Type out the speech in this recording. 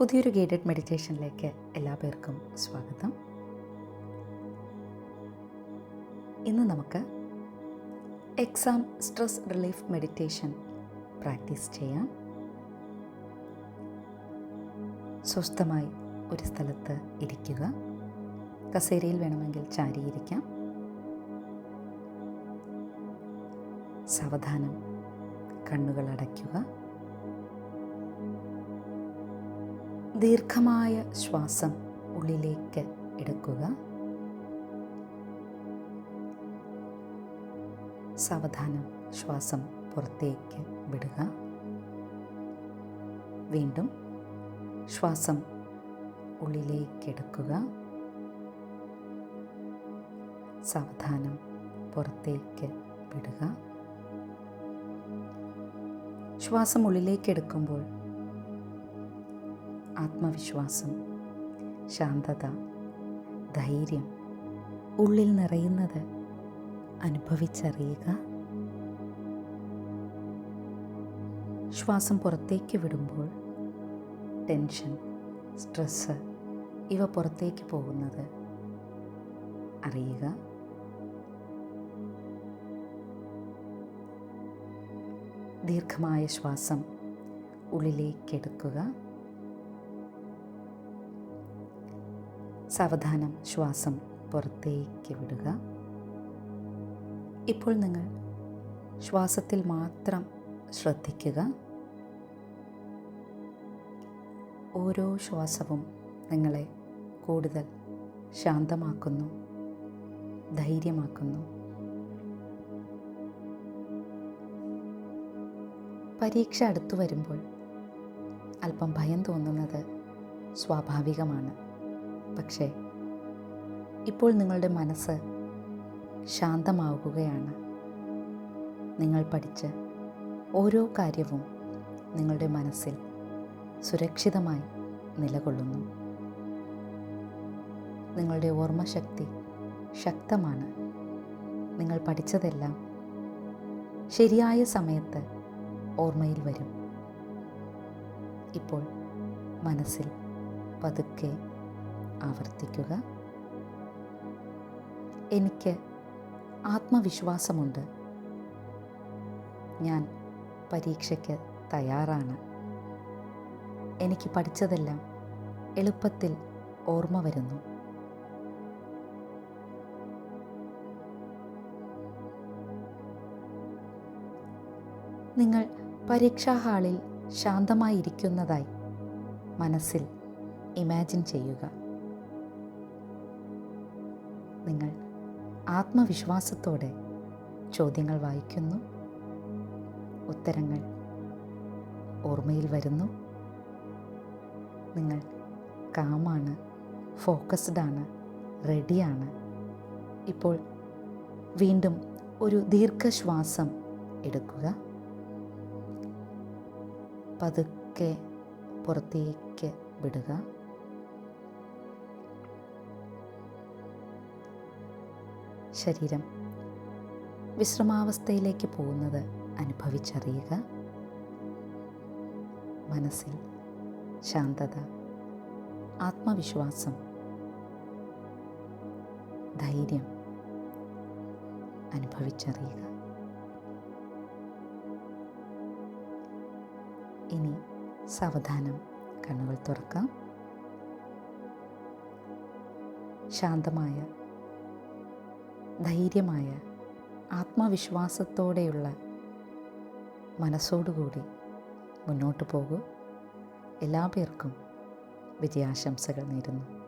പുതിയൊരു ഗൈഡഡ് മെഡിറ്റേഷനിലേക്ക് എല്ലാ പേർക്കും സ്വാഗതം. ഇന്ന് നമുക്ക് exam stress relief meditation practice ചെയ്യാം. സ്വസ്ഥമായി ഒരു സ്ഥലത്ത് ഇരിക്കുക. കസേരയിൽ വേണമെങ്കിൽ ചാരിയിരിക്കാം. സാവധാനം കണ്ണുകൾ അടയ്ക്കുക. ദീർഘമായ ശ്വാസം ഉള്ളിലേക്ക് എടുക്കുക. സാവധാനം ശ്വാസം പുറത്തേക്ക് വിടുക. വീണ്ടും ശ്വാസം ഉള്ളിലേക്ക് എടുക്കുക. സാവധാനം പുറത്തേക്ക് വിടുക. ശ്വാസം ഉള്ളിലേക്ക് എടുക്കുമ്പോൾ ആത്മവിശ്വാസം, ശാന്തത, ധൈര്യം ഉള്ളിൽ നിറയുന്നത് അനുഭവിച്ചറിയുക. ശ്വാസം പുറത്തേക്ക് വിടുമ്പോൾ ടെൻഷൻ, സ്ട്രെസ്സ് ഇവ പുറത്തേക്ക് പോകുന്നത് അറിയുക. ദീർഘമായ ശ്വാസം ഉള്ളിലേക്കെടുക്കുക. സാവധാനം ശ്വാസം പുറത്തേക്ക് വിടുക. ഇപ്പോൾ നിങ്ങൾ ശ്വാസത്തിൽ മാത്രം ശ്രദ്ധിക്കുക. ഓരോ ശ്വാസവും നിങ്ങളെ കൂടുതൽ ശാന്തമാക്കുന്നു, ധൈര്യമാക്കുന്നു. പരീക്ഷ അടുത്തു വരുമ്പോൾ അല്പം ഭയം തോന്നുന്നത് സ്വാഭാവികമാണ്. പക്ഷേ ഇപ്പോൾ നിങ്ങളുടെ മനസ്സ് ശാന്തമാവുകയാണ്. നിങ്ങൾ പഠിച്ച ഓരോ കാര്യവും നിങ്ങളുടെ മനസ്സിൽ സുരക്ഷിതമായി നിലകൊള്ളുന്നു. നിങ്ങളുടെ ഓർമ്മശക്തി ശക്തമാണ്. നിങ്ങൾ പഠിച്ചതെല്ലാം ശരിയായ സമയത്ത് ഓർമ്മയിൽ വരും. ഇപ്പോൾ മനസ്സിൽ പതുക്കെ ആവർത്തിക്കുക. എനിക്ക് ആത്മവിശ്വാസമുണ്ട്. ഞാൻ പരീക്ഷയ്ക്ക് തയ്യാറാണ്. എനിക്ക് പഠിച്ചതെല്ലാം എളുപ്പത്തിൽ ഓർമ്മ വരുന്നു. നിങ്ങൾ പരീക്ഷാ ഹാളിൽ ശാന്തമായിരിക്കുന്നതായി മനസ്സിൽ ഇമാജിൻ ചെയ്യുക. നിങ്ങൾ ആത്മവിശ്വാസത്തോടെ ചോദ്യങ്ങൾ വായിക്കുന്നു. ഉത്തരങ്ങൾ ഓർമ്മയിൽ വരുന്നു. നിങ്ങൾ കാമാണ്, ഫോക്കസ്ഡാണ്, റെഡിയാണ്. ഇപ്പോൾ വീണ്ടും ഒരു ദീർഘശ്വാസം എടുക്കുക. പതുക്കെ പുറത്തേക്ക് വിടുക. ശരീരം വിശ്രമാവസ്ഥയിലേക്ക് പോകുന്നത് അനുഭവിച്ചറിയുക. മനസ്സിൽ ശാന്തത, ആത്മവിശ്വാസം, ധൈര്യം അനുഭവിച്ചറിയുക. ഇനി സാവധാനം കണ്ണുകൾ തുറക്കാം. ശാന്തമായ, ധൈര്യമായ, ആത്മവിശ്വാസത്തോടെയുള്ള മനസ്സോടുകൂടി മുന്നോട്ട് പോകൂ. എല്ലാ പേർക്കും വിജയാശംസകൾ നേരുന്നു.